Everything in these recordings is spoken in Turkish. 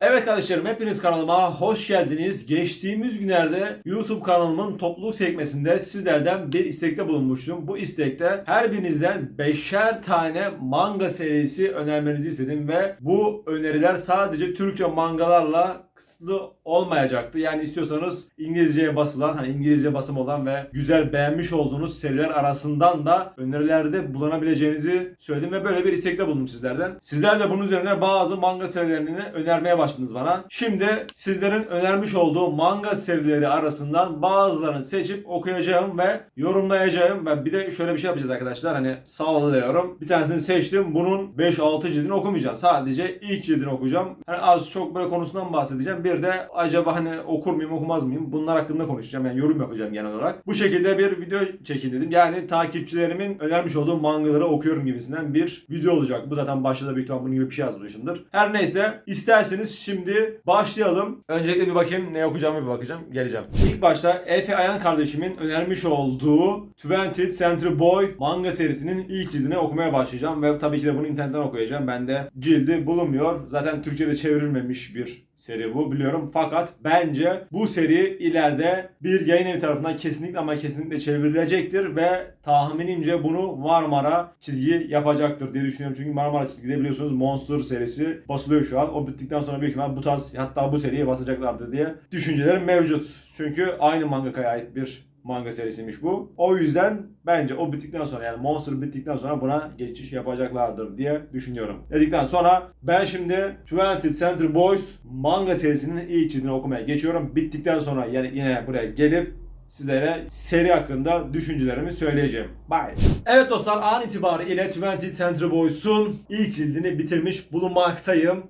Evet kardeşlerim, hepiniz kanalıma hoş geldiniz. Geçtiğimiz günlerde YouTube kanalımın topluluk sekmesinde sizlerden bir istekte bulunmuştum. Bu istekte her birinizden 5'er tane manga serisi önermenizi istedim ve bu öneriler sadece Türkçe mangalarla kısıtlı olmayacaktı. Yani istiyorsanız İngilizceye basılan, İngilizce basım olan ve güzel beğenmiş olduğunuz seriler arasından da önerilerde bulunabileceğinizi söyledim ve böyle bir istekte bulundum sizlerden. Sizler de bunun üzerine bazı manga serilerini önermeye başladınız bana. Şimdi sizlerin önermiş olduğu manga serileri arasından bazılarını seçip okuyacağım ve yorumlayacağım ve bir de şöyle bir şey yapacağız arkadaşlar. Sallıyorum. Bir tanesini seçtim. Bunun 5-6 cildini okumayacağım. Sadece ilk cildini okuyacağım. Az çok böyle konusundan bahsedeceğim. Bir de acaba okur muyum okumaz mıyım? Bunlar hakkında konuşacağım. Yani yorum yapacağım genel olarak. Bu şekilde bir video çekin dedim. Yani takipçilerimin önermiş olduğu mangaları okuyorum gibisinden bir video olacak. Bu zaten başta da büyük ihtimalle bunun gibi bir şey yazmışımdır. Her neyse, isterseniz şimdi başlayalım. Öncelikle bir bakayım ne okuyacağımı bir bakacağım. Geleceğim. İlk başta Efe Ayan kardeşimin önermiş olduğu 20th Century Boy manga serisinin ilk cildini okumaya başlayacağım. Ve tabii ki de bunu internetten okuyacağım. Bende cildi bulunmuyor. Zaten Türkçe'de çevrilmemiş bir seri bu, biliyorum. Fakat bence bu seri ileride bir yayın evi tarafından kesinlikle ama kesinlikle çevrilecektir ve tahminimce bunu Marmara çizgi yapacaktır diye düşünüyorum. Çünkü Marmara çizgide biliyorsunuz Monster serisi basılıyor şu an. O bittikten sonra büyük ihtimal bu tarz, hatta bu seriye basacaklardır diye düşüncelerim mevcut. Çünkü aynı mangakaya ait bir manga serisiymiş bu. O yüzden bence o bittikten sonra, yani Monster bittikten sonra buna geçiş yapacaklardır diye düşünüyorum. Dedikten sonra ben şimdi 20th Century Boys manga serisinin ilk cildini okumaya geçiyorum. Bittikten sonra yani yine buraya gelip sizlere seri hakkında düşüncelerimi söyleyeceğim. Bye. Evet dostlar, an itibariyle 20th Century Boys'un ilk cildini bitirmiş bulunmaktayım.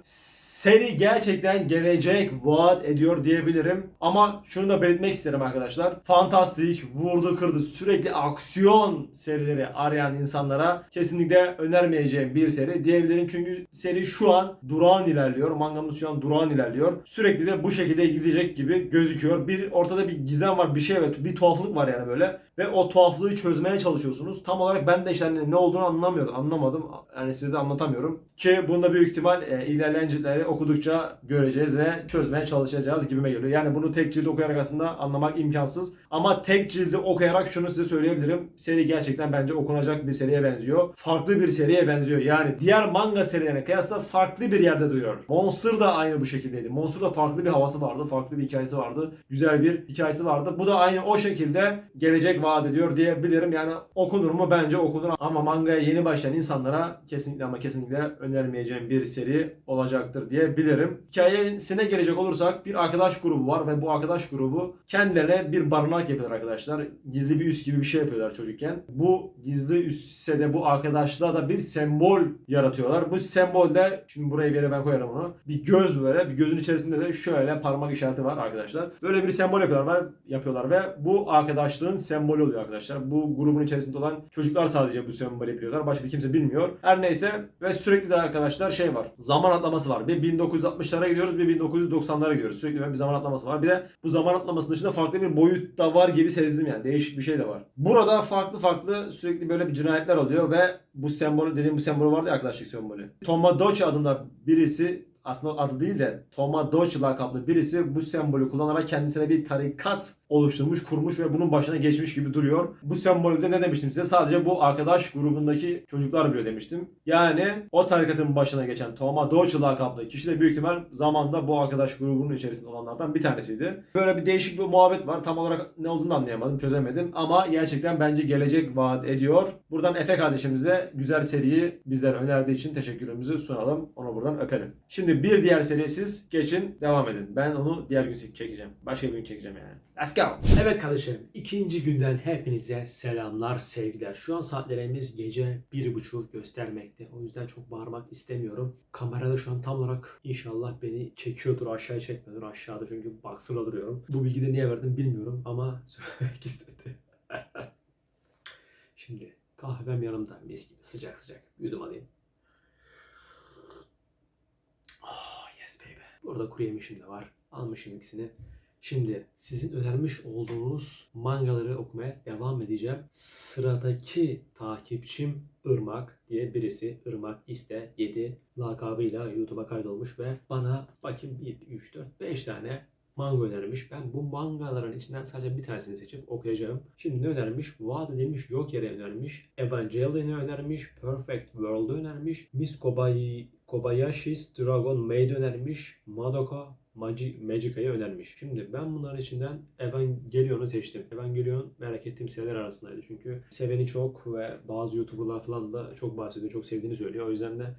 Seri gerçekten gelecek vaat ediyor diyebilirim. Ama şunu da belirtmek isterim arkadaşlar. Fantastik, vurdu kırdı, sürekli aksiyon serileri arayan insanlara kesinlikle önermeyeceğim bir seri diyebilirim. Çünkü seri şu an durağan ilerliyor. Mangamız şu an durağan ilerliyor. Sürekli de bu şekilde gidecek gibi gözüküyor. Ortada bir gizem var, bir şey, evet, bir tuhaflık var yani böyle. Ve o tuhaflığı çözmeye çalışıyorsunuz. Tam olarak ben de işte ne olduğunu anlamadım. Yani size de anlatamıyorum. Ki bunda büyük ihtimal ilerleyen ciltleri okudukça göreceğiz ve çözmeye çalışacağız gibime geliyor. Yani bunu tek cildi okuyarak aslında anlamak imkansız. Ama tek cildi okuyarak şunu size söyleyebilirim. Seri gerçekten bence okunacak bir seriye benziyor. Farklı bir seriye benziyor. Yani diğer manga serilerine kıyasla farklı bir yerde duruyor. Monster da aynı bu şekildeydi. Monster'da farklı bir havası vardı. Farklı bir hikayesi vardı. Güzel bir hikayesi vardı. Bu da aynı o şekilde gelecek vaat ediyor diyebilirim. Yani okunur mu? Bence okunur. Ama mangaya yeni başlayan insanlara kesinlikle ama kesinlikle önermeyeceğim bir seri olacaktır diyebilirim. Hikayesine gelecek olursak bir arkadaş grubu var ve bu arkadaş grubu kendilerine bir barınak yapıyorlar arkadaşlar. Gizli bir üs gibi bir şey yapıyorlar çocukken. Bu gizli üsse de bu arkadaşlığa da bir sembol yaratıyorlar. Bu sembolde, şimdi buraya bir yere ben koyarım onu. Bir göz böyle. Bir gözün içerisinde de şöyle parmak işareti var arkadaşlar. Böyle bir sembol yapıyorlar ve bu arkadaşlığın sembolü oluyor arkadaşlar. Bu grubun içerisinde olan çocuklar sadece bu sembolü biliyorlar. Başka kimse bilmiyor. Her neyse, ve sürekli de arkadaşlar şey var. Zaman atlaması var. Bir 1960'lara gidiyoruz, bir 1990'lara gidiyoruz. Sürekli bir zaman atlaması var. Bir de bu zaman atlamasının dışında farklı bir boyut da var gibi sezdim yani. Değişik bir şey de var. Burada farklı sürekli böyle bir cinayetler oluyor ve bu sembol, dediğim bu sembol vardı ya, arkadaşlık sembolü. Tomodachi adında birisi, aslında adı değil de Tomodachi lakaplı birisi bu sembolü kullanarak kendisine bir tarikat oluşturmuş, kurmuş ve bunun başına geçmiş gibi duruyor. Bu sembolü de ne demiştim size? Sadece bu arkadaş grubundaki çocuklar biliyor demiştim. Yani o tarikatın başına geçen Tomodachi lakaplı kişi de büyük ihtimal zamanda bu arkadaş grubunun içerisinde olanlardan bir tanesiydi. Böyle bir değişik bir muhabbet var. Tam olarak ne olduğunu anlayamadım, çözemedim. Ama gerçekten bence gelecek vaat ediyor. Buradan Efe kardeşimize güzel seriyi bizlere önerdiği için teşekkürümüzü sunalım. Onu buradan öpelim. Şimdi bir diğer seriye siz geçin, devam edin. Ben onu diğer gün çekeceğim. Başka bir gün çekeceğim yani. Let's go. Evet kardeşlerim, ikinci günden hepinize selamlar, sevgiler. Şu an saatlerimiz gece 1:30 göstermekte. O yüzden çok bağırmak istemiyorum. Kamerada şu an tam olarak inşallah beni çekiyordur, aşağıya çekmiyordur. Aşağıda çünkü boxer'la duruyorum. Bu bilgi de niye verdim bilmiyorum ama söylemek istedi. Şimdi kahvem yanımda, mis gibi sıcak sıcak. Yudum alayım. Oh yes baby. Burada kuru yemişim de var. Almışım ikisini. Şimdi sizin önermiş olduğunuz mangaları okumaya devam edeceğim. Sıradaki takipçim Irmak diye birisi. Irmak iste 7 lakabıyla YouTube'a kaydolmuş ve bana bakayım 1, 3, 4, 5 tane manga önermiş. Ben bu mangaların içinden sadece bir tanesini seçip okuyacağım. Şimdi ne önermiş? Vaat edilmiş yok yere önermiş. Evangelion'u önermiş. Perfect World'u önermiş. Miss Kobayashi's Dragon Maid önermiş. Madoka Magica'yı önermiş. Şimdi ben bunların içinden Evangelion'u seçtim. Evangelion merak ettiğim seriler arasındaydı. Çünkü seveni çok ve bazı YouTuber'lar falan da çok bahsediyor. Çok sevdiğini söylüyor. O yüzden de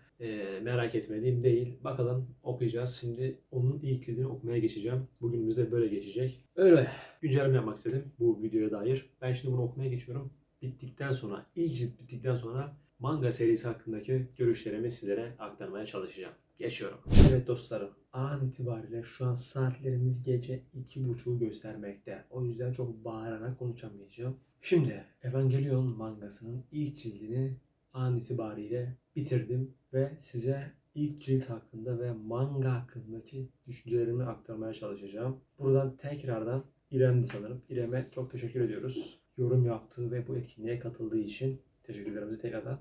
merak etmediğim değil. Bakalım okuyacağız. Şimdi onun ilk cildini okumaya geçeceğim. Bugünümüz de böyle geçecek. Öyle güncelleme yapmak istedim bu videoya dair. Ben şimdi bunu okumaya geçiyorum. Bittikten sonra, ilk cilt bittikten sonra manga serisi hakkındaki görüşlerimi sizlere aktarmaya çalışacağım. Geçiyorum. Evet dostlarım, an itibariyle şu an saatlerimiz gece 2.30'u göstermekte. O yüzden çok bağırarak konuşamayacağım. Şimdi Evangelion mangasının ilk cildini an itibariyle bitirdim ve size ilk cilt hakkında ve manga hakkındaki düşüncelerimi aktarmaya çalışacağım. Buradan tekrardan İrem'di sanırım. İrem'e çok teşekkür ediyoruz. Yorum yaptığı ve bu etkinliğe katıldığı için teşekkürlerimizi tekrardan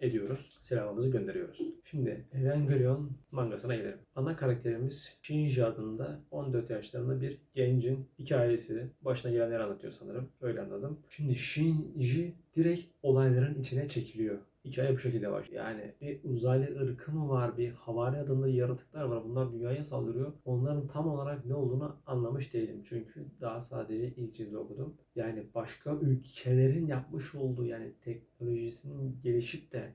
ediyoruz. Selamımızı gönderiyoruz. Şimdi Evangelion mangasına gelelim. Ana karakterimiz Shinji adında 14 yaşlarında bir gencin hikayesi. Başına gelenleri anlatıyor sanırım. Öyle anladım. Şimdi Shinji direkt olayların içine çekiliyor. Hikaye bu şekilde başlıyor. Yani bir uzaylı ırkı mı var, bir havari adında yaratıklar var. Bunlar dünyaya saldırıyor. Onların tam olarak ne olduğunu anlamış değilim. Çünkü daha sadece ilk cildi okudum. Yani başka ülkelerin yapmış olduğu yani teknolojisinin gelişip de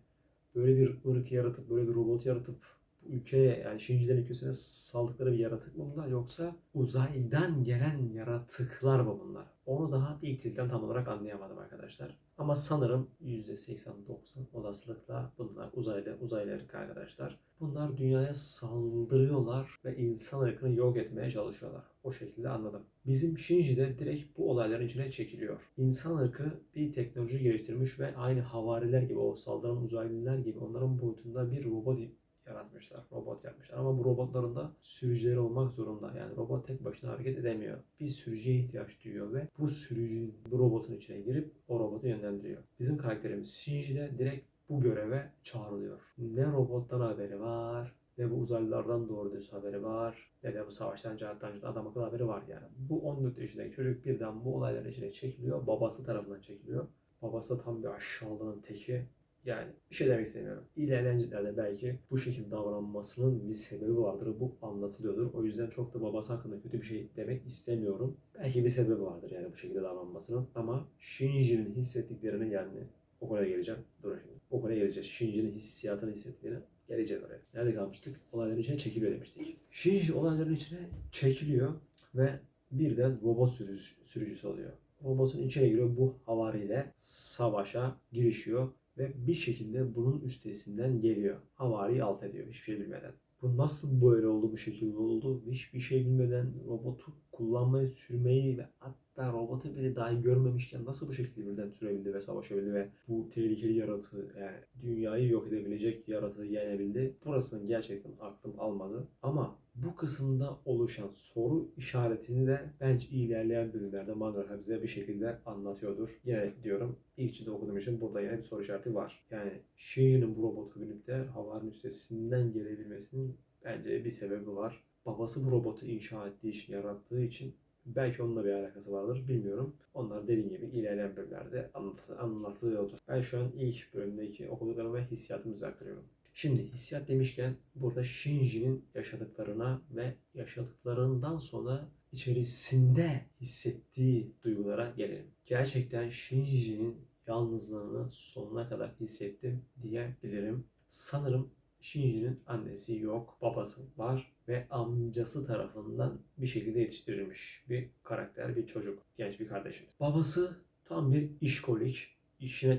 böyle bir ırk yaratıp, böyle bir robot yaratıp bu ülkeye yani Shinji'lerin ülkesine saldıkları bir yaratık mı bunlar yoksa uzaydan gelen yaratıklar mı bunlar? Onu daha ilk cilden tam olarak anlayamadım arkadaşlar. Ama sanırım %80-90 olasılıkla bunlar uzaylı ırk arkadaşlar. Bunlar dünyaya saldırıyorlar ve insan ırkını yok etmeye çalışıyorlar. O şekilde anladım. Bizim Shinji de direkt bu olayların içine çekiliyor. İnsan ırkı bir teknoloji geliştirmiş ve aynı havariler gibi o saldıran uzaylılar gibi onların boyutunda bir robot yaratmışlar. Robot yapmışlar. Ama bu robotların da sürücüleri olmak zorunda. Yani robot tek başına hareket edemiyor. Bir sürücüye ihtiyaç duyuyor ve bu sürücü bu robotun içine girip o robotu yönlendiriyor. Bizim karakterimiz Shinji de direkt bu göreve çağrılıyor. Ne robottan haberi var, ne bu uzaylılardan doğru düz haberi var, ne de bu savaştan, cihattan adam akıllı haberi var yani. Bu 14 yaşındaki çocuk birden bu olayların içine çekiliyor. Babası tarafından çekiliyor. Babası da tam bir aşağılığın teki. Yani bir şey demek istemiyorum. İlerleyen ciltlerde belki bu şekilde davranmasının bir sebebi vardır. Bu anlatılıyordur. O yüzden çok da babası hakkında kötü bir şey demek istemiyorum. Belki bir sebebi vardır yani bu şekilde davranmasının. Ama Shinji'nin hissettiklerini yani o konuya geleceğim. Durun şimdi. O konuya geleceğiz. Shinji'nin hissiyatını hissettiklerini geleceğiz oraya. Nerede kalmıştık? Olayların içine çekiliyor demiştik. Shinji olayların içine çekiliyor ve birden robot sürücüsü oluyor. Robotun içine giriyor. Bu havariyle savaşa girişiyor ve bir şekilde bunun üstesinden geliyor. Havariyi alt ediyor hiçbir şey bilmeden. Bu nasıl böyle oldu, bu şekilde oldu? Hiçbir şey bilmeden robotu kullanmayı, sürmeyi ve hatta robotu bile dahi görmemişken nasıl bu şekilde birden sürebildi ve savaşabildi ve bu tehlikeli yaratığı yani dünyayı yok edebilecek yaratığı yenebildi. Burasını gerçekten aklım almadı. Ama bu kısımda oluşan soru işaretini de bence ilerleyen bölümlerde manga bize bir şekilde anlatıyordur. Yine diyorum ilk cilde okuduğum için burada yine bir soru işareti var. Yani Shinji'nin bu robotu binip de havanın üstesinden gelebilmesinin bence bir sebebi var. Babası bu robotu inşa ettiği için, yarattığı için belki onunla bir alakası vardır bilmiyorum. Onlar dediğim gibi ilerleyen bölümlerde anlatılıyordur. Ben şu an ilk bölümdeki okuduklarımı ve hissiyatımı size aktarıyorum. Şimdi hissiyat demişken burada Shinji'nin yaşadıklarına ve yaşadıklarından sonra içerisinde hissettiği duygulara gelelim. Gerçekten Shinji'nin yalnızlığını sonuna kadar hissettim diyebilirim. Sanırım Shinji'nin annesi yok, babası var ve amcası tarafından bir şekilde yetiştirilmiş bir karakter, bir çocuk, genç bir kardeşimiz. Babası tam bir işkolik,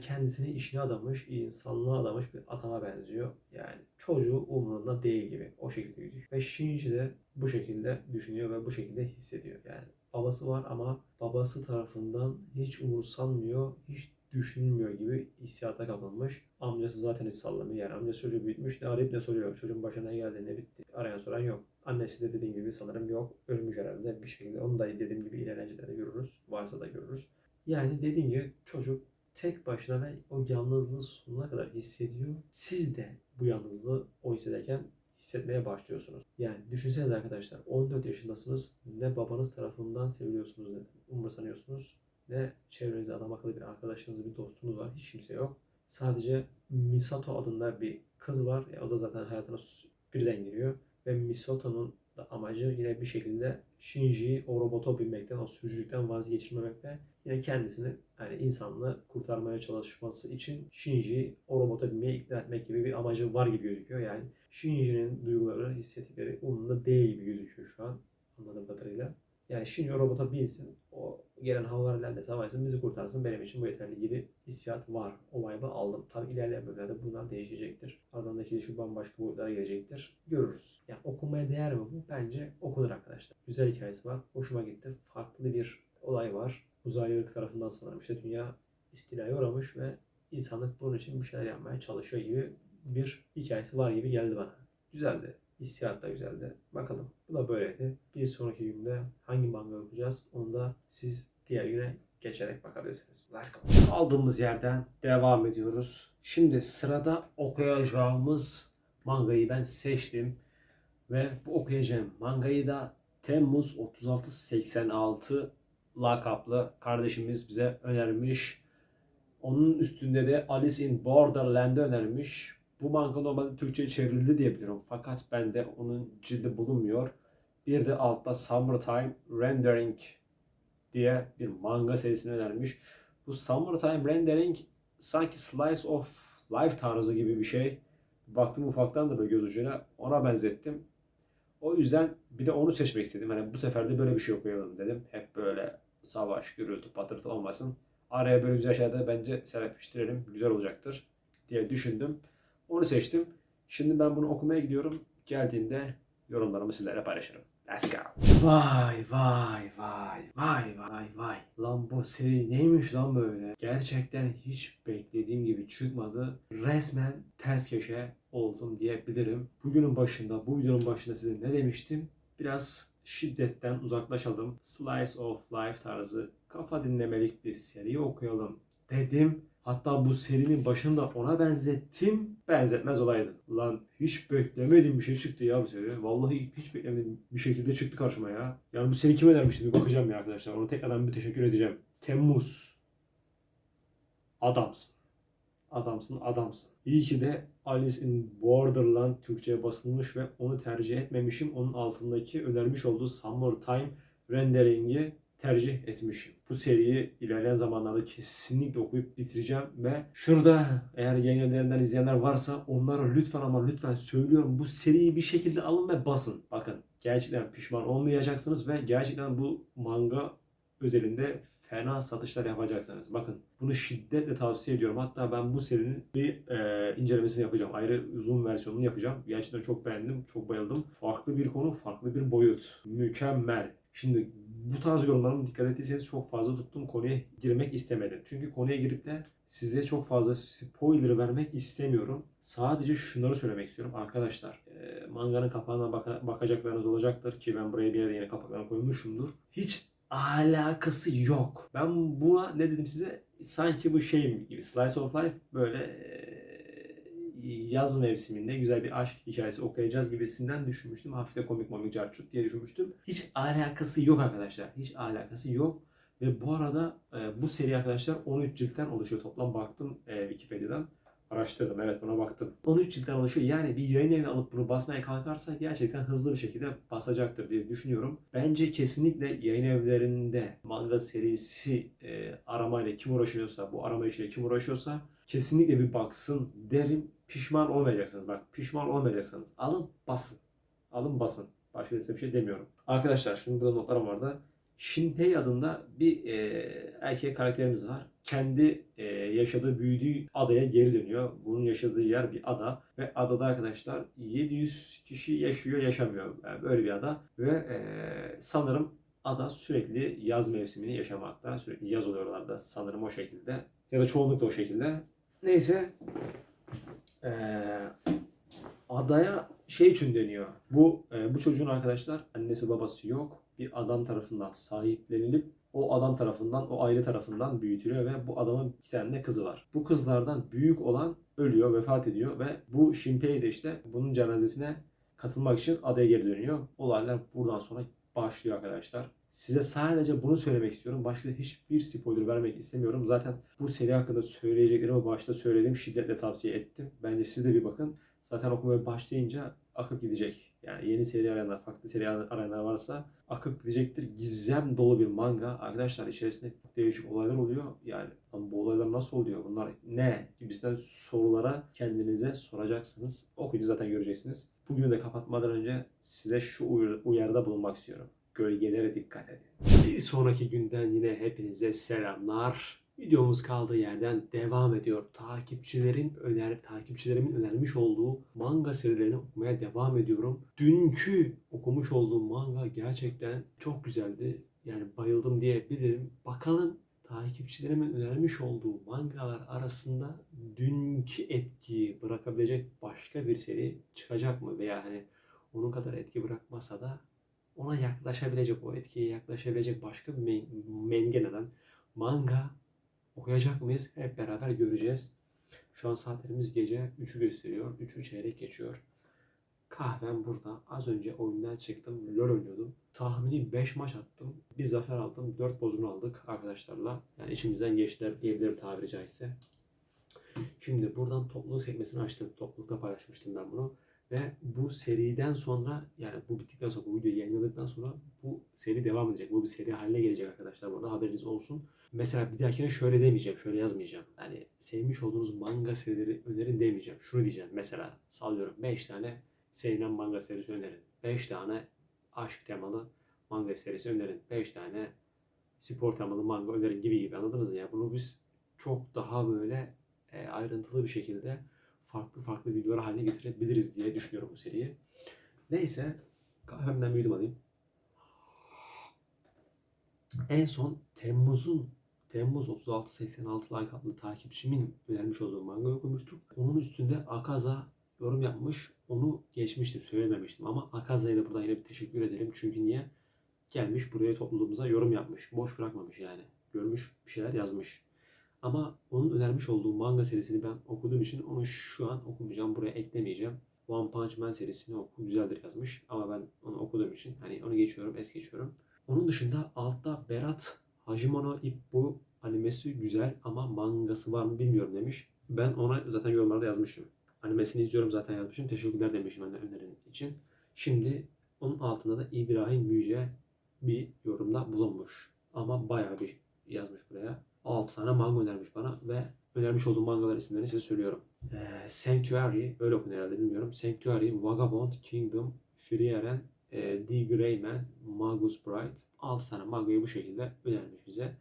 kendisini işine adamış, insanlığa adamış bir adama benziyor. Yani çocuğu umurunda değil gibi o şekilde gözüküyor. Ve Shinji de bu şekilde düşünüyor ve bu şekilde hissediyor. Yani babası var ama babası tarafından hiç umursanmıyor, hiç düşünülmüyor gibi hissiyata kapılmış. Amcası zaten hiç sallamıyor. Yani amcası çocuğu büyütmüş ne arayıp ne soruyor. Çocuğun başına ne geldi ne bitti. Arayan soran yok. Annesi de dediğim gibi sanırım yok. Ölmüş herhalde bir şekilde. Onu da dediğim gibi ilerleyenlerde görürüz. Varsa da görürüz. Yani dediğim gibi çocuk tek başına ve o yalnızlığı sonuna kadar hissediyor. Siz de bu yalnızlığı o hissederken hissetmeye başlıyorsunuz. Yani düşünsenize arkadaşlar, 14 yaşındasınız. Ne babanız tarafından seviliyorsunuz, ne umursanıyorsunuz. Ne çevrenizde adam akıllı bir arkadaşınız, bir dostunuz var. Hiç kimse yok. Sadece Misato adında bir kız var. O da zaten hayatına birden giriyor. Ve Misato'nun da amacı yine bir şekilde Shinji'yi o robota binmekten, o sürücülükten vazgeçirmemek ve yine kendisini, yani insanlığı kurtarmaya çalışması için Shinji'yi o robota binmeye ikna etmek gibi bir amacı var gibi gözüküyor. Yani Shinji'nin duyguları, hissettikleri umurunda değil gibi gözüküyor şu an anladığım kadarıyla. Yani Shinji o robota binsin, o gelen havalarla savaşsın, bizi kurtarsın, benim için bu yeterli gibi hissiyat var. O vibe'ı aldım. Tabi ilerleyen bölümlerde bunlar değişecektir. Aralarındaki ilişki bambaşka boyutlara gelecektir. Görürüz. Yani okunmaya değer mi bu? Bence okunur arkadaşlar. Güzel hikayesi var. Hoşuma gitti. Farklı bir olay var. Uzaylı ırk tarafından sanırım işte dünya istilaya uğramış ve insanlık bunun için bir şeyler yapmaya çalışıyor gibi bir hikayesi var gibi geldi bana. Güzeldi. Hissiyat da güzeldi. Bakalım. Bu da böyleydi. Bir sonraki günde hangi manga okuyacağız onu da siz diğer güne geçerek bakabilirsiniz. Let's go. Aldığımız yerden devam ediyoruz. Şimdi sırada okuyacağımız mangayı ben seçtim. Ve bu okuyacağım mangayı da Temmuz 3686 lakaplı kardeşimiz bize önermiş. Onun üstünde de Alice in Borderland'ı önermiş. Bu manga normalde Türkçe'ye çevrildi diye biliyorum. Fakat bende onun cildi bulunmuyor. Bir de altta Summertime Rendering diye bir manga serisini önermiş. Bu Summertime Rendering sanki Slice of Life tarzı gibi bir şey. Baktım ufaktan da böyle göz ucuyla ona benzettim. O yüzden bir de onu seçmek istedim. Hani bu sefer de böyle bir şey okuyalım dedim. Hep böyle savaş, gürültü, patırtı olmasın. Araya böyle güzel şeyler de bence serpiştirelim. Güzel olacaktır diye düşündüm. Onu seçtim. Şimdi ben bunu okumaya gidiyorum. Geldiğinde yorumlarımı sizlerle paylaşırım. Let's go. Vay vay vay vay vay vay. Lan bu seri neymiş lan böyle? Gerçekten hiç beklediğim gibi çıkmadı. Resmen ters köşe oldum diyebilirim. Bugünün başında, bu videonun başında size ne demiştim? Biraz şiddetten uzaklaşalım. Slice of Life tarzı kafa dinlemelik bir seri okuyalım dedim. Hatta bu serinin başını da ona benzettim. Benzetmez olaydım. Lan hiç beklemediğim bir şey çıktı ya bu seri. Vallahi hiç beklemediğim bir şekilde çıktı karşıma ya. Yani bu seri kime önermişti bir bakacağım ya arkadaşlar. Ona tekrardan bir teşekkür edeceğim. Temmuz. Adamsın. Adamsın, adamsın. İyi ki de Alice in Borderland Türkçe'ye basılmış ve onu tercih etmemişim. Onun altındaki önermiş olduğu Summertime Rendering'i tercih etmişim. Bu seriyi ilerleyen zamanlarda kesinlikle okuyup bitireceğim ve şurada eğer yayın evlerinden izleyenler varsa onlara lütfen ama lütfen söylüyorum, bu seriyi bir şekilde alın ve basın. Bakın gerçekten pişman olmayacaksınız ve gerçekten bu manga özelinde fena satışlar yapacaksınız. Bakın bunu şiddetle tavsiye ediyorum. Hatta ben bu serinin bir incelemesini yapacağım. Ayrı uzun versiyonunu yapacağım. Gerçekten çok beğendim, çok bayıldım. Farklı bir konu, farklı bir boyut. Mükemmel. Şimdi bu tarz yorumlarımı dikkat ettiyseniz çok fazla tuttum. Konuya girmek istemedim. Çünkü konuya girip de size çok fazla spoiler vermek istemiyorum. Sadece şunları söylemek istiyorum. Arkadaşlar manganın kapağına bakacaklarınız olacaktır ki ben buraya bir yere yine kapaklarını koymuşumdur. Hiç alakası yok. Ben buna ne dedim size? Sanki bu şey gibi Slice of Life böyle yaz mevsiminde güzel bir aşk hikayesi okuyacağız gibisinden düşünmüştüm. Hafif de komik momik carçut diye düşünmüştüm. Hiç alakası yok arkadaşlar. Hiç alakası yok. Ve bu arada bu seri arkadaşlar 13 ciltten oluşuyor. Toplam baktım Wikipedia'dan. Araştırdım, evet, buna baktım. 13 ciltten oluşuyor. Yani bir yayın evi alıp bunu basmaya kalkarsa gerçekten hızlı bir şekilde basacaktır diye düşünüyorum. Bence kesinlikle yayın evlerinde manga serisi aramayla kim uğraşıyorsa, bu arama işiyle kim uğraşıyorsa kesinlikle bir baksın derim. Pişman olmayacaksınız. Bak, pişman olmayacaksınız. Alın basın. Alın basın. Başka size bir şey demiyorum. Arkadaşlar şimdi burada notlarım vardı. Shinpei adında bir erkek karakterimiz var. Kendi yaşadığı, büyüdüğü adaya geri dönüyor. Bunun yaşadığı yer bir ada. Ve adada arkadaşlar 700 kişi yaşıyor, yaşamıyor. Yani böyle bir ada. Ve sanırım ada sürekli yaz mevsimini yaşamakta. Sürekli yaz oluyor oralarda. Sanırım o şekilde. Ya da çoğunlukla o şekilde. Neyse. adaya şey için dönüyor. Bu çocuğun arkadaşlar annesi babası yok. Bir adam tarafından sahiplenilip o adam tarafından, o aile tarafından büyütülüyor ve bu adamın 2 tane de kızı var. Bu kızlardan büyük olan ölüyor, vefat ediyor ve bu Shinpei de işte bunun cenazesine katılmak için adaya geri dönüyor. Olaylar buradan sonra başlıyor arkadaşlar. Size sadece bunu söylemek istiyorum. Başka hiçbir spoiler vermek istemiyorum. Zaten bu seri hakkında söyleyeceklerimi başta söylediğim şiddetle tavsiye ettim. Bence siz de bir bakın. Zaten okumaya başlayınca akıp gidecek. Yani yeni seri arayanlar, farklı seri arayanlar varsa akıp gidecektir. Gizem dolu bir manga. Arkadaşlar içerisinde çok değişik olaylar oluyor. Yani bu olaylar nasıl oluyor? Bunlar ne? Gibisinden sorulara kendinize soracaksınız. Okuyunca zaten göreceksiniz. Bugünü de kapatmadan önce size şu uyarıda bulunmak istiyorum. Gölgelere dikkat edin. Bir sonraki günden yine hepinize selamlar. Videomuz kaldığı yerden devam ediyor. Takipçilerimin önermiş olduğu manga serilerini okumaya devam ediyorum. Dünkü okumuş olduğum manga gerçekten çok güzeldi. Yani bayıldım diyebilirim. Bakalım takipçilerimin önermiş olduğu mangalar arasında dünkü etkiyi bırakabilecek başka bir seri çıkacak mı? Veya hani onun kadar etki bırakmasa da ona yaklaşabilecek, o etkiye yaklaşabilecek başka bir mengeneden manga okuyacak mıyız? Hep beraber göreceğiz. Şu an saatlerimiz gece 3'ü gösteriyor. 3'ü çeyrek geçiyor. Kahvem burada. Az önce oyundan çıktım. LoL oynuyordum. Tahmini 5 maç attım. Bir zafer aldım. 4 bozgunu aldık arkadaşlarla. Yani içimizden geçtiler diyebilirim tabiri caizse. Şimdi buradan topluluk sekmesini açtım. Toplulukta paylaşmıştım ben bunu. Ve bu seriden sonra, yani bu bittikten sonra, bu videoyu yayınladıktan sonra bu seri devam edecek. Bu bir seri haline gelecek arkadaşlar. Burada haberiniz olsun. Mesela bir dahakine şöyle demeyeceğim, şöyle yazmayacağım. Yani sevmiş olduğunuz manga serileri önerin demeyeceğim. Şunu diyeceğim mesela, sallıyorum 5 tane seinen manga serisi önerin. 5 tane aşk temalı manga serisi önerin. 5 tane spor temalı manga önerin gibi anladınız mı ya? Bunu biz çok daha böyle ayrıntılı bir şekilde farklı videolar haline getirebiliriz diye düşünüyorum bu seriyi. Neyse, kahvemden bir yudum alayım. En son Temmuz 3686 like adlı takipçimin önermiş olduğu manga okumuştuk. Onun üstünde Akaza yorum yapmış. Onu geçmiştim, söylememiştim ama Akaza'ya da buradan yine bir teşekkür edelim. Çünkü niye? Gelmiş buraya topluluğumuza yorum yapmış. Boş bırakmamış yani. Görmüş, bir şeyler yazmış. Ama onun önermiş olduğu manga serisini ben okuduğum için onu şu an okumayacağım. Buraya eklemeyeceğim. One Punch Man serisini oku, güzeldir yazmış. Ama ben onu okuduğum için hani onu geçiyorum, es geçiyorum. Onun dışında altta Berat Hajimono Ippo animesi güzel ama mangası var mı bilmiyorum demiş. Ben ona zaten yorumlarda yazmışım. Animesini izliyorum zaten yazmışım. Teşekkürler demişim ben de önerin için. Şimdi onun altında da İbrahim Müjde bir yorumda bulunmuş. Ama bayağı bir yazmış buraya. 6 tane manga önermiş bana ve önermiş olduğum mangalar isimlerini size söylüyorum. Sanctuary, öyle okunuyor herhalde bilmiyorum. Sanctuary, Vagabond, Kingdom, Frieren, The Gray Man, Magus Bride. 6 tane mangayı bu şekilde önermiş bize.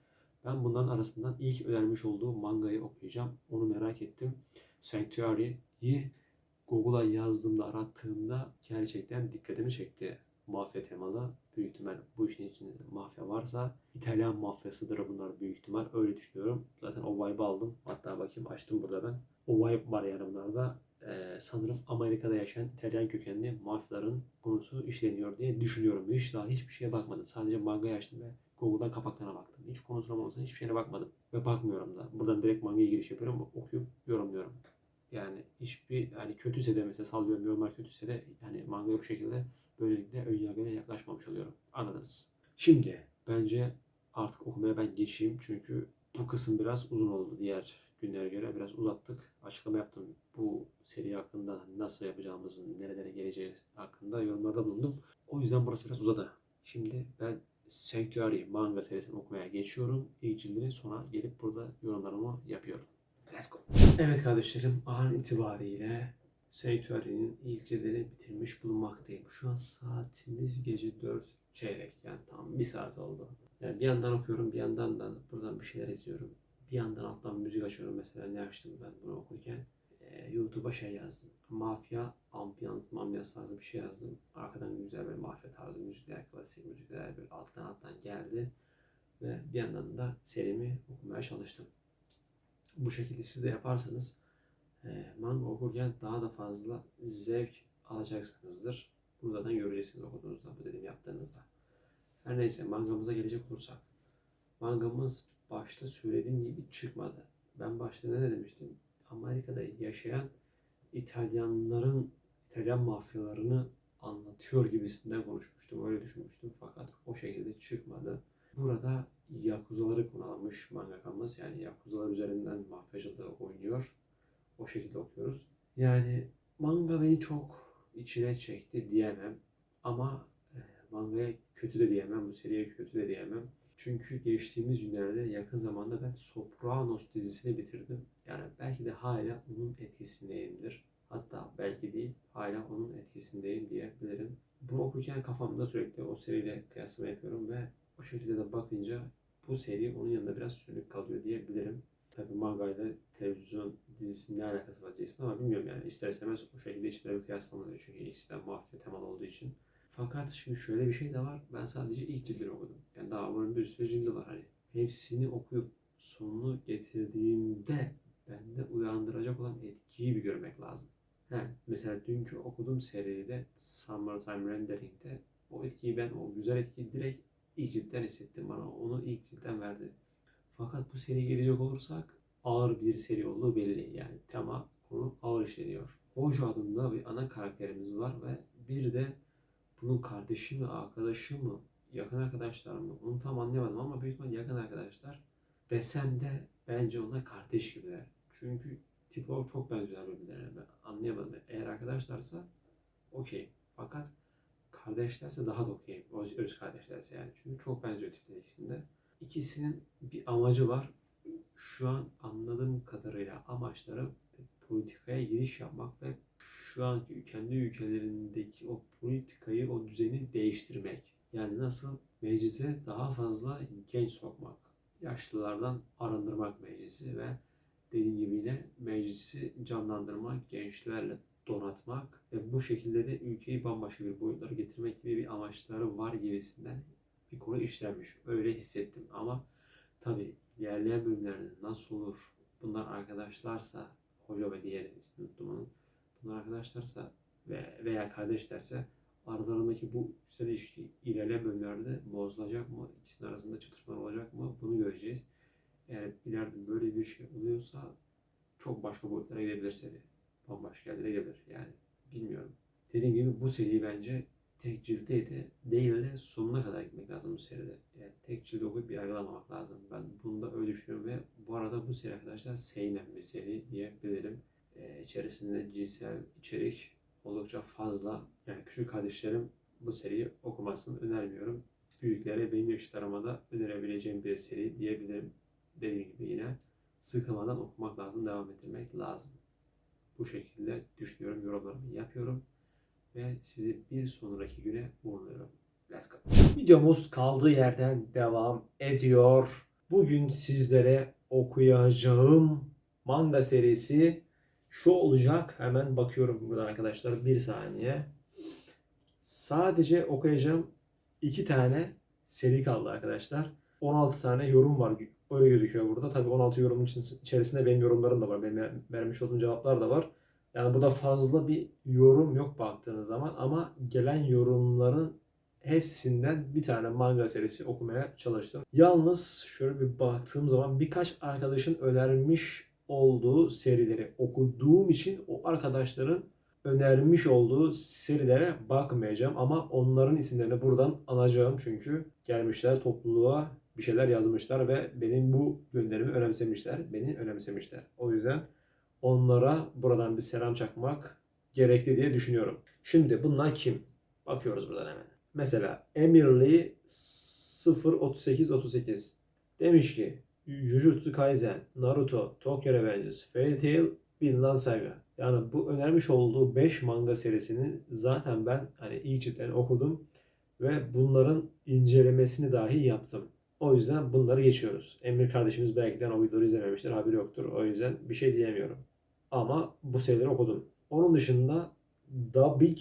Ben bunların arasından ilk önermiş olduğu mangayı okuyacağım. Onu merak ettim. Sanctuary'yi Google'a yazdığımda, arattığımda gerçekten dikkatimi çekti. Mafya temalı. Büyük ihtimal bu işin içinde mafya varsa İtalyan mafyasıdır bunlar büyük ihtimal. Öyle düşünüyorum. Zaten o vibe'ı aldım. Hatta bakayım açtım burada ben. O vibe var yani bunlarda. Sanırım Amerika'da yaşayan İtalyan kökenli mafyaların konusu işleniyor diye düşünüyorum. Hiç daha hiçbir şeye bakmadım. Sadece mangayı açtım ve Google'dan kapaklarına baktım. Hiç konusuna hiçbir şeyine bakmadım. Ve bakmıyorum da. Buradan direkt mangaya giriş yapıyorum. Okuyup yorumluyorum. Yani hiçbir hani kötüse de mesela sallıyorum yorumlar kötüse de yani mangaya bu şekilde böylelikle önyargıyla yaklaşmamış oluyorum. Anladınız. Şimdi bence artık okumaya ben geçeyim. Çünkü bu kısım biraz uzun oldu. Diğer günlere göre biraz uzattık. Açıklama yaptım. Bu seri hakkında nasıl yapacağımızın, nerelere geleceği hakkında yorumlarda bulundum. O yüzden burası biraz uzadı. Şimdi ben Sanctuary manga serisini okumaya geçiyorum. İlk cildini sonra gelip burada yorumlarımı yapıyorum. Let's go. Evet kardeşlerim, an itibariyle Sanctuary'nin ilk cildini bitirmiş bulunmaktayım. Şu an saatimiz gece 4 çeyrek. Yani tam bir saat oldu. Yani bir yandan okuyorum, bir yandan da buradan bir şeyler izliyorum. Bir yandan alttan müzik açıyorum mesela. Ne açtım ben bunu okurken? YouTube'a şey yazdım. Mafya, ambiyans tarzı bir şey yazdım. Arkadan güzel böyle mafya tarzı müzikler, klasik müzikler böyle alttan geldi. Ve bir yandan da serimi okumaya çalıştım. Bu şekilde siz de yaparsanız Manga okurken daha da fazla zevk alacaksınızdır. Buradan göreceksiniz okuduğunuzda, bu dediğim yaptığınızda. Her neyse, mangamıza gelecek olursak. Mangamız başta söylediğim gibi çıkmadı. Ben başta ne demiştim? Amerika'da yaşayan İtalyan mafyalarını anlatıyor gibisinden konuşmuştum. Öyle düşünmüştüm fakat o şekilde çıkmadı. Burada Yakuzaları konu almış mangakamız. Yani Yakuzalar üzerinden mafyacılığı oynuyor. O şekilde okuyoruz. Yani manga beni çok içine çekti diyemem. Ama mangaya kötü de diyemem. Bu seriye kötü de diyemem. Çünkü geçtiğimiz günlerde yakın zamanda ben Sopranos dizisini bitirdim. Yani belki de hala onun etkisindeyimdir. Hatta belki değil, hala onun etkisindeyim diyebilirim. Bunu okurken kafamda sürekli o seriyle kıyaslama yapıyorum ve o şekilde de bakınca bu seri onun yanında biraz sönük kalıyor diyebilirim. Tabii manga ile televizyon dizisinin ne alakası var diyeceksin ama bilmiyorum yani. İster istemez o şekilde içinde bir kıyaslama oluyor çünkü ikisi de mafya temalı olduğu için. Fakat şimdi şöyle bir şey de var. Ben sadece ilk cildini okudum. Yani daha bunun bir sürü cildi var hani. Hepsini okuyup sonunu getirdiğimde bende uyandıracak olan etkiyi bir görmek lazım. Mesela dünkü okuduğum seride Summertime Rendering'de o etkiyi o güzel etkiyi direkt ilk ciltten hissettim. Bana onu ilk ciltten verdi. Fakat bu seriye gelecek olursak ağır bir seri olduğu belli. Yani tema, konu ağır işleniyor. Hojo adında bir ana karakterimiz var ve bir de bunun kardeşi mi, arkadaşı mı, yakın arkadaşlar mı? Onu tam anlayamadım ama büyük ihtimalle yakın arkadaşlar. Desem de bence onlar kardeş gibiler. Çünkü tip olarak çok benziyorlar birbirlerine. Ben anlayamadım. Eğer arkadaşlarsa okey. Fakat kardeşlerse daha da okey. Öz kardeşlerse yani. Çünkü çok benziyor tipleri ikisinde. İkisinin bir amacı var. Şu an anladığım kadarıyla amaçları politikaya giriş yapmak ve şu anki kendi ülkelerindeki o politikayı, o düzeni değiştirmek. Yani nasıl? Meclise daha fazla genç sokmak. Yaşlılardan arındırmak meclisi ve dediğim gibi yine meclisi canlandırmak, gençlerle donatmak ve bu şekilde de ülkeyi bambaşka bir boyutlara getirmek gibi bir amaçları var gibisinden bir konu işlenmiş. Öyle hissettim ama tabii ilerleyen bölümlerde nasıl olur? Bunlar arkadaşlarsa, hoca ve diğer ismini unuttum onun. Bunlar arkadaşlarsa veya kardeşlerse aralarındaki bu güzel ilişki ilerleyen bölümlerde bozulacak mı? İkisinin arasında çatışmalar olacak mı? Bunu göreceğiz. Eğer ileride böyle bir şey oluyorsa çok başka boyutlara gidebilir seri. Bambaşka yerlere gidebilir yani. Bilmiyorum. Dediğim gibi bu seri bence tek ciltteydi. Değil de sonuna kadar gitmek lazım bu seride. Yani tek cildi okuyup yargılamamak lazım. Ben bunu da öyle düşünüyorum ve bu arada bu seri arkadaşlar seinen bir seri diyebilirim. İçerisinde cinsel içerik oldukça fazla. Yani küçük kardeşlerim bu seriyi okumasını önermiyorum. Büyüklere benim yaşlarıma da önerebileceğim bir seri diyebilirim. Dediğim gibi yine sıkılmadan okumak lazım, devam ettirmek lazım. Bu şekilde düşünüyorum, yorumlarımı yapıyorum ve sizi bir sonraki güne uğurluyorum. Let's go. Videomuz kaldığı yerden devam ediyor. Bugün sizlere okuyacağım manga serisi şu olacak. Hemen bakıyorum buradan arkadaşlar. Bir saniye. Sadece okuyacağım 2 tane seri kaldı arkadaşlar. 16 tane yorum var. Öyle gözüküyor burada. Tabii 16 yorumun içerisinde benim yorumlarım da var. Benim vermiş olduğum cevaplar da var. Yani burada fazla bir yorum yok baktığınız zaman ama gelen yorumların hepsinden bir tane manga serisi okumaya çalıştım. Yalnız şöyle bir baktığım zaman birkaç arkadaşın önermiş olduğu serileri okuduğum için o arkadaşların önermiş olduğu serilere bakmayacağım ama onların isimlerini buradan anacağım çünkü gelmişler topluluğa bir şeyler yazmışlar ve benim bu gönderimi önemsemişler. Beni önemsemişler. O yüzden onlara buradan bir selam çakmak gerekli diye düşünüyorum. Şimdi bunlar kim? Bakıyoruz buradan hemen. Mesela Emirli 03838 demiş ki Jujutsu Kaisen, Naruto, Tokyo Revengers, Fairy Tail, Vinland Saga. Yani bu önermiş olduğu 5 manga serisini zaten ben hani ilk ciltlerini okudum ve bunların incelemesini dahi yaptım. O yüzden bunları geçiyoruz. Emir kardeşimiz belki de o videoları izlememiştir, haberi yoktur. O yüzden bir şey diyemiyorum. Ama bu serileri okudum. Onun dışında Da Big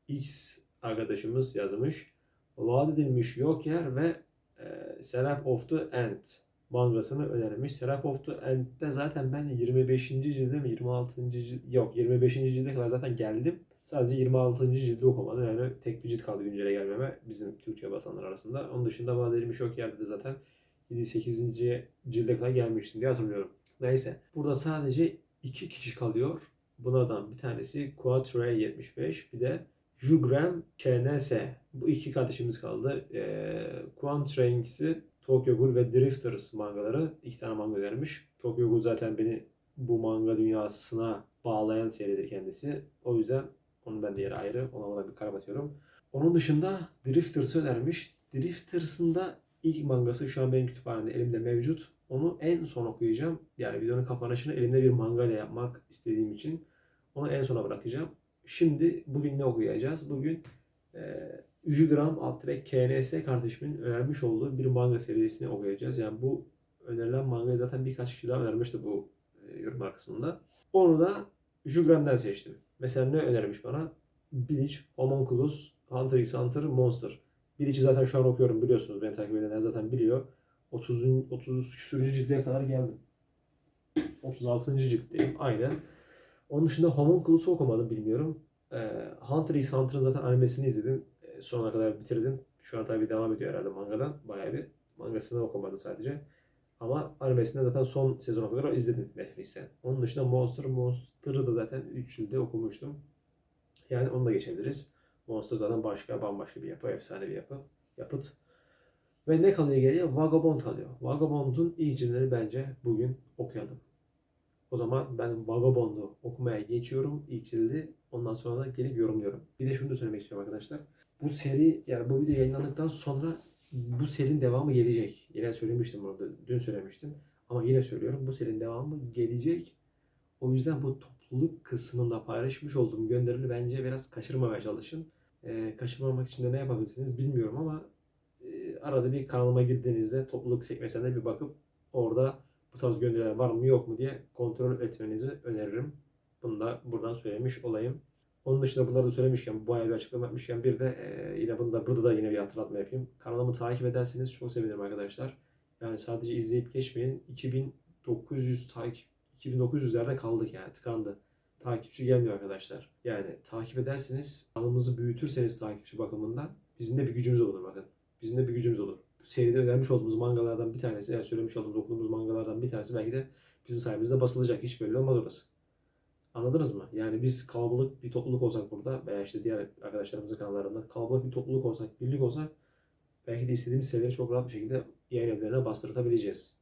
X arkadaşımız yazmış. Vaat edilmiş yok yer ve Serap of the End. mangasını önermiş. Serap of the End'de zaten ben 25. cilde mi 26. yok 25. cilde kadar zaten geldim. Sadece 26. cildi okumadım. Yani tek bir cilt kaldı güncele gelmeme bizim Türkçe basanlar arasında. Onun dışında bazı elimi şok yerde de zaten 7-8. cilde kadar gelmiştim diye hatırlıyorum. Neyse. Burada sadece 2 kişi kalıyor. Bunlardan bir tanesi Quattro 75, bir de Jugram KNS. Bu iki kardeşimiz kaldı. Quantrax'i Tokyo Ghoul ve Drifters mangaları. 2 tane manga vermiş. Tokyo Ghoul zaten beni bu manga dünyasına bağlayan seridir kendisi. O yüzden onun ben de yeri ayrı. Ona bir kalp atıyorum. Onun dışında Drifters'ı önermiş. Drifters'ın da ilk mangası şu an benim kütüphanemde elimde mevcut. Onu en son okuyacağım. Yani videonun kapanışını elimde bir manga ile yapmak istediğim için onu en sona bırakacağım. Şimdi bugün ne okuyacağız? Bugün Jugram Altrek KNS kardeşimin önermiş olduğu bir manga serisini okuyacağız. Yani bu önerilen mangayı zaten birkaç kişi daha önermişti bu yorumlar kısmında. Onu da Jugram'dan seçtim. Mesela ne önermiş bana? Bleach, Homunculus, Hunter x Hunter, Monster. Bleach'i zaten şu an okuyorum, biliyorsunuz. Beni takip edenler zaten biliyor. 30 küsürüncü cildiye kadar geldim. 36. ciltteyim. Aynen. Onun dışında Homunculus'u okumadım, bilmiyorum. Hunter x Hunter'ın zaten animesini izledim. Sonuna kadar bitirdim. Şu an tabii devam ediyor herhalde mangadan. Bayağı bir mangasını okumadım sadece. Ama animesinde zaten son sezona kadar izledim Netflix'ten. Onun dışında Monster'ı da zaten 3 yılda okumuştum. Yani onu da geçebiliriz. Monster zaten bambaşka bir yapı, efsane bir yapıt. Ve ne kalıyor geriye? Vagabond kalıyor. Vagabond'un ilk cildini bence bugün okuyalım. O zaman ben Vagabond'u okumaya geçiyorum, ilk cildi. Ondan sonra da gelip yorumluyorum. Bir de şunu da söylemek istiyorum arkadaşlar. Bu seri, yani bu video yayınlandıktan sonra bu serinin devamı gelecek. Yine söylemiştim bunu da, dün söylemiştim. Ama yine söylüyorum, bu serinin devamı gelecek. O yüzden bu topluluk kısmında paylaşmış olduğum gönderini bence biraz kaçırmamaya çalışın. Kaçırmamak için de ne yapabilirsiniz bilmiyorum ama arada bir kanalıma girdiğinizde topluluk sekmesine bir bakıp orada bu tarz gönderiler var mı yok mu diye kontrol etmenizi öneririm. Bunu da buradan söylemiş olayım. Onun dışında bunları da söylemişken, bayağı bir açıklama yapmışken bir de yine burada da yine bir hatırlatma yapayım. Kanalımı takip ederseniz çok sevinirim arkadaşlar. Yani sadece izleyip geçmeyin. 2900'lerde kaldık, yani tıkandı. Takipçi gelmiyor arkadaşlar. Yani takip ederseniz, kanalımızı büyütürseniz takipçi bakımından bizim de bir gücümüz olur bakın. Bizim de bir gücümüz olur. Bu seride önermiş olduğumuz mangalardan bir tanesi, yani söylemiş olduğumuz, okuduğumuz mangalardan bir tanesi belki de bizim sayemizde basılacak. Hiç belli olmaz orası. Anladınız mı? Yani biz kalabalık bir topluluk olsak burada veya işte diğer arkadaşlarımızın kanallarında kalabalık bir topluluk olsak, birlik olsak belki de istediğimiz serileri çok rahat bir şekilde yayın evlerine bastırtabileceğiz.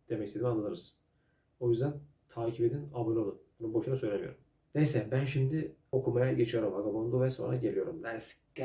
Demek istediğimi anladınız. O yüzden takip edin, abone olun. Bunu boşuna söylemiyorum. Neyse, ben şimdi okumaya geçiyorum Vagabond'u ve sonra geliyorum. Let's go.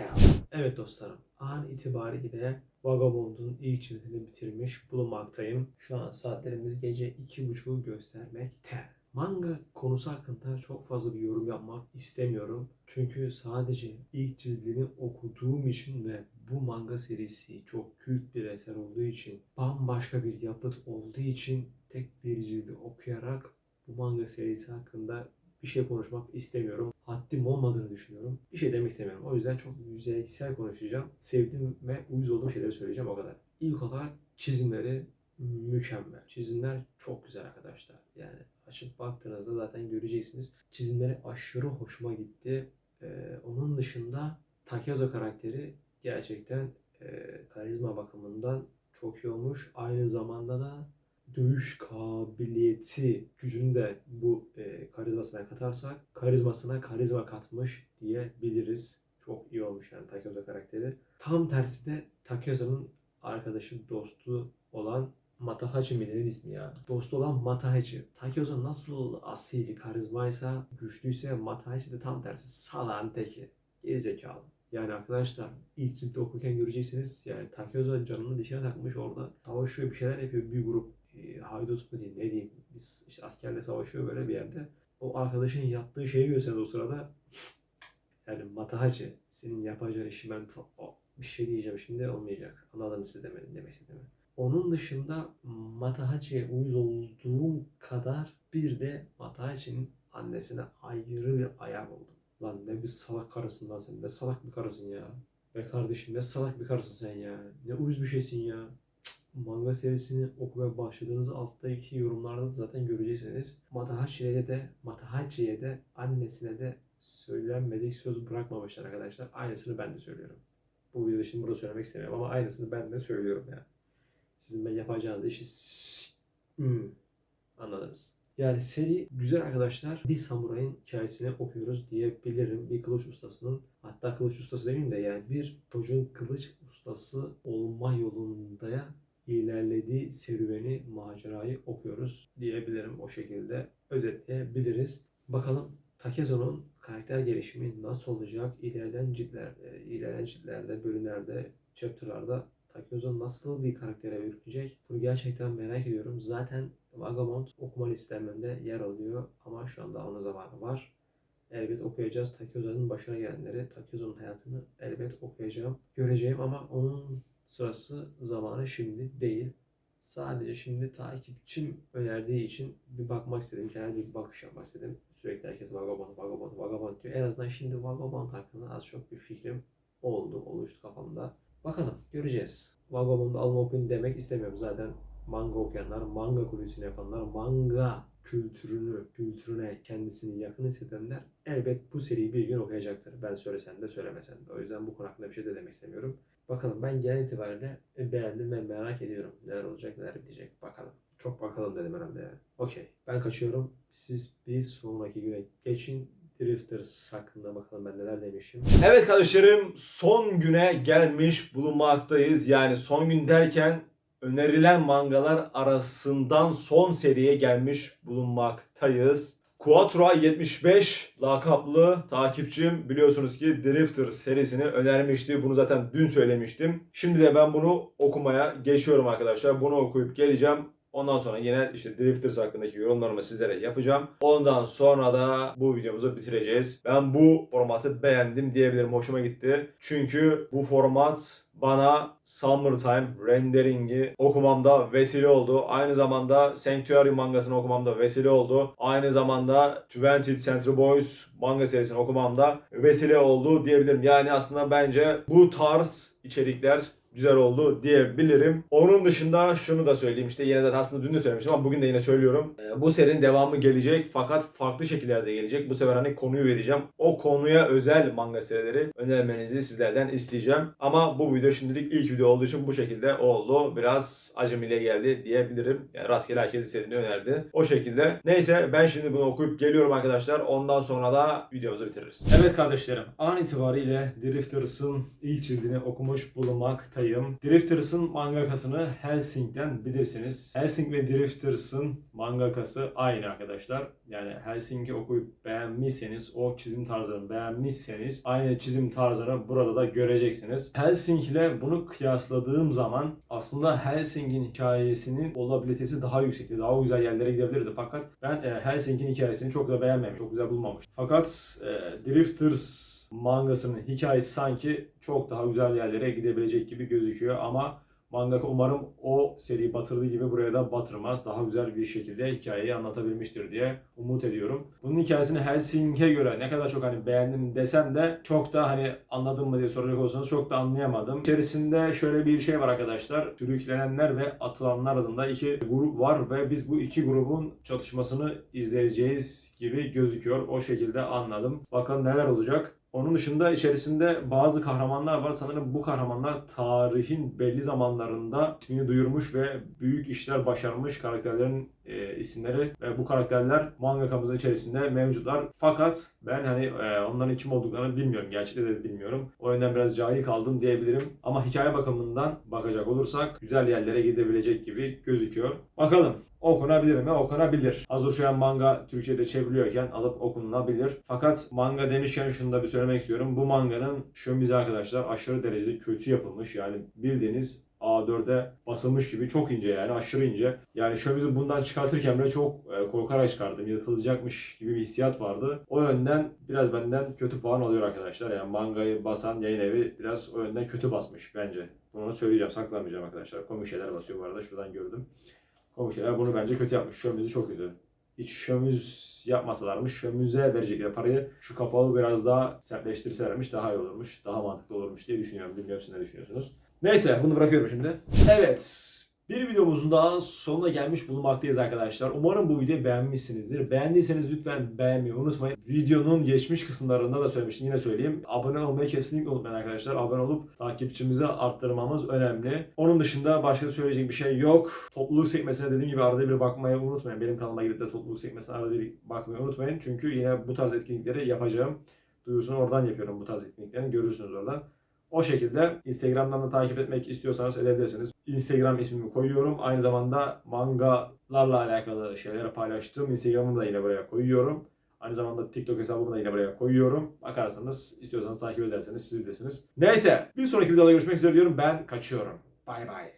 Evet dostlarım, an itibariyle Vagabond'un ilk cildini bitirmiş bulunmaktayım. Şu an saatlerimiz gece 2.30'u göstermekte. Manga konusu hakkında çok fazla bir yorum yapmak istemiyorum. Çünkü sadece ilk cildini okuduğum için ve bu manga serisi çok kült bir eser olduğu için, bambaşka bir yapıt olduğu için tek bir cildi okuyarak bu manga serisi hakkında bir şey konuşmak istemiyorum. Haddim olmadığını düşünüyorum. Bir şey demek istemiyorum. O yüzden çok yüzeysel konuşacağım. Sevdiğim ve uyuz olduğum şeyleri söyleyeceğim, o kadar. İlk olarak çizimleri mükemmel. Çizimler çok güzel arkadaşlar. Yani açıp baktığınızda zaten göreceksiniz. Çizimleri aşırı hoşuma gitti. Onun dışında Takezo karakteri gerçekten karizma bakımından çok iyi olmuş. Aynı zamanda da dövüş kabiliyeti gücünü de bu karizmasına katarsak karizmasına karizma katmış diyebiliriz. Çok iyi olmuş yani Takezo karakteri. Tam tersi de Takezo'nun arkadaşı, dostu olan Matahachi mi'nin ismi ya. Dostu olan Matahachi. Takezo nasıl asil, karizmaysa, güçlüyse, Matahachi de tam tersi. Salağın teki. Gerizekalı. Yani arkadaşlar ilk ciltte okurken göreceksiniz, yani Takezo canını dişine takmış, orada savaşıyor, bir şeyler yapıyor, bir grup haydut mu diyeyim ne diyeyim, biz işte askerle savaşıyor böyle bir yerde. O arkadaşın yaptığı şeyi gösteriyor o sırada. Yani Matahachi, senin yapacağın işi ben bir şey diyeceğim şimdi, olmayacak. Anladınız siz demek istediğimi. Onun dışında Matahachi'ye uyuz olduğum kadar bir de Matahachi'nin annesine ayrı bir ayar oldum. Lan ne bir salak karısın lan sen. Ne salak bir karısın ya. Be kardeşim, ne salak bir karısın sen ya. Ne uyuz bir şeysin ya. manga serisini okumaya başladığınız alttaki yorumlarda da zaten göreceksiniz. Matahachi'ye de annesine de söylenmedik söz bırakmamışlar arkadaşlar. Aynısını ben de söylüyorum. Bu videoda şimdi burada söylemek istemiyorum ama aynısını ben de söylüyorum yani. Sizin ben yapacağınız işi anladınız. Yani seri güzel arkadaşlar. Bir samurayın hikayesini okuyoruz diyebilirim. Bir kılıç ustasının, hatta kılıç ustası demeyeyim de yani bir çocuğun kılıç ustası olma yolunda ilerlediği serüveni, macerayı okuyoruz diyebilirim. O şekilde özetleyebiliriz. Bakalım Takezo'nun karakter gelişimi nasıl olacak? İlerleyen ciltlerde, bölümlerde, chapter'larda Takezo nasıl bir karaktere bürünecek? Bunu gerçekten merak ediyorum. Zaten Vagabond okuma listemde yer alıyor ama şu anda onun zamanı var. Elbet okuyacağız. Takezo'nun başına gelenleri, Takezo'nun hayatını elbet okuyacağım, göreceğim ama onun sırası, zamanı şimdi değil. Sadece şimdi takipçim önerdiği için bir bakmak istedim. Kendi bir bakış yapmak istedim. Sürekli herkes Vagabond diyor. En azından şimdi Vagabond hakkında az çok bir fikrim oluştu kafamda. Bakalım, göreceğiz. Vagabond'u alma okuyun demek istemiyorum. Zaten manga okuyanlar, manga kuryesini yapanlar, manga kültürüne kendisini yakın hissedenler elbet bu seriyi bir gün okuyacaktır. Ben söylesem de söylemesem de. O yüzden bu konu hakkında bir şey de demek istemiyorum. Bakalım, ben genel itibariyle beğendim ve merak ediyorum. Neler olacak, neler bitecek. Bakalım. Çok bakalım dedim herhalde yani. Okey. Ben kaçıyorum. Siz bir sonraki güne geçin. Drifters hakkında bakalım ben neler demişim. Evet kardeşlerim, son güne gelmiş bulunmaktayız. Yani son gün derken önerilen mangalar arasından son seriye gelmiş bulunmaktayız. Quattro 75 lakaplı takipçim biliyorsunuz ki Drifter serisini önermişti. Bunu zaten dün söylemiştim. Şimdi de ben bunu okumaya geçiyorum arkadaşlar. Bunu okuyup geleceğim. Ondan sonra yine işte Drifters hakkındaki yorumlarımı sizlere yapacağım. Ondan sonra da bu videomuzu bitireceğiz. Ben bu formatı beğendim diyebilirim. Hoşuma gitti. Çünkü bu format bana Summertime rendering'i okumamda vesile oldu. Aynı zamanda Sanctuary mangasını okumamda vesile oldu. Aynı zamanda 20th Century Boys manga serisini okumamda vesile oldu diyebilirim. Yani aslında bence bu tarz içerikler güzel oldu diyebilirim. Onun dışında şunu da söyleyeyim, işte yine zaten aslında dün de söylemiştim ama bugün de yine söylüyorum. Bu serinin devamı gelecek fakat farklı şekillerde gelecek. Bu sefer hani konuyu vereceğim. O konuya özel manga serileri önermenizi sizlerden isteyeceğim. Ama bu video şimdilik ilk video olduğu için bu şekilde oldu. Biraz acemiyle geldi diyebilirim. Yani rastgele herkes istediğini önerdi. O şekilde. Neyse, ben şimdi bunu okuyup geliyorum arkadaşlar. Ondan sonra da videomuzu bitiririz. Evet kardeşlerim, an itibariyle Drifters'ın ilk cildini okumuş bulunmaktayım. Drifters'ın mangakasını Hellsing'den bilirsiniz. Hellsing ve Drifters'ın mangakası aynı arkadaşlar. Yani Hellsing'i okuyup beğenmişseniz, o çizim tarzını beğenmişseniz aynı çizim tarzını burada da göreceksiniz. Hellsing ile bunu kıyasladığım zaman aslında Hellsing'in hikayesinin olabilitesi daha yüksekti. Daha güzel yerlere gidebilirdi. Fakat ben Hellsing'in hikayesini çok da beğenmemiş. Çok güzel bulmamıştım. Fakat Drifters mangasının hikayesi sanki çok daha güzel yerlere gidebilecek gibi gözüküyor ama mangaka umarım o seriyi batırdığı gibi buraya da batırmaz. Daha güzel bir şekilde hikayeyi anlatabilmiştir diye umut ediyorum. Bunun hikayesini Hellsing'e göre ne kadar çok hani beğendim desem de çok da hani anladın mı diye soracak olsanız çok da anlayamadım. İçerisinde şöyle bir şey var arkadaşlar. Sürüklenenler ve atılanlar adında iki grup var ve biz bu iki grubun çatışmasını izleyeceğiz gibi gözüküyor. O şekilde anladım. Bakalım neler olacak. Onun dışında içerisinde bazı kahramanlar var. Sanırım bu kahramanlar tarihin belli zamanlarında ismini duyurmuş ve büyük işler başarmış karakterlerin isimleri ve bu karakterler mangakamızın içerisinde mevcutlar. Fakat ben hani onların kim olduklarını bilmiyorum. Gerçekten de bilmiyorum. O yüzden biraz cahil kaldım diyebilirim. Ama hikaye bakımından bakacak olursak güzel yerlere gidebilecek gibi gözüküyor. Bakalım. Okunabilir mi? Okunabilir. Hazır şu an manga Türkçe'de çevriliyorken alıp okunabilir. Fakat manga demişken şunu da bir söylemek istiyorum. Bu manganın şömizi arkadaşlar aşırı derecede kötü yapılmış. Yani bildiğiniz A4'e basılmış gibi çok ince, yani aşırı ince. Yani şömizi bundan çıkartırken bile çok korkarak çıkardım. Yırtılacakmış gibi bir hissiyat vardı. O yönden biraz benden kötü puan alıyor arkadaşlar. Yani mangayı basan yayın evi biraz o yönden kötü basmış bence. Bunu söyleyeceğim, saklamayacağım arkadaşlar. Komik şeyler basıyor bu arada, şuradan gördüm. Komşular bunu bence kötü yapmış. Şömüzü çok kötü. Hiç şömüz yapmasalarmış, şömüze verecekleri parayı şu kapağı biraz daha sertleştirselermiş daha iyi olurmuş. Daha mantıklı olurmuş diye düşünüyorum. Bilmiyorum siz ne düşünüyorsunuz. Neyse, bunu bırakıyorum şimdi. Evet. Bir videomuzun daha sonuna gelmiş bulunmaktayız arkadaşlar. Umarım bu videoyu beğenmişsinizdir. Beğendiyseniz lütfen beğenmeyi unutmayın. Videonun geçmiş kısımlarında da söylemiştim. Yine söyleyeyim. Abone olmayı kesinlikle unutmayın arkadaşlar. Abone olup takipçimizi arttırmamız önemli. Onun dışında başka söyleyecek bir şey yok. Topluluk sekmesine dediğim gibi arada bir bakmayı unutmayın. Benim kanalıma gidip de topluluk sekmesine arada bir bakmayı unutmayın. Çünkü yine bu tarz etkinlikleri yapacağım. Duyurusunu oradan yapıyorum, bu tarz etkinliklerini görürsünüz oradan. O şekilde Instagram'dan da takip etmek istiyorsanız edebilirsiniz. Instagram ismimi koyuyorum. Aynı zamanda mangalarla alakalı şeyler paylaştığım Instagram'ımı da yine buraya koyuyorum. Aynı zamanda TikTok hesabımı da yine buraya koyuyorum. Bakarsanız, istiyorsanız takip ederseniz siz bilirsiniz. Neyse, bir sonraki videoda görüşmek üzere diyorum. Ben kaçıyorum. Bay bay.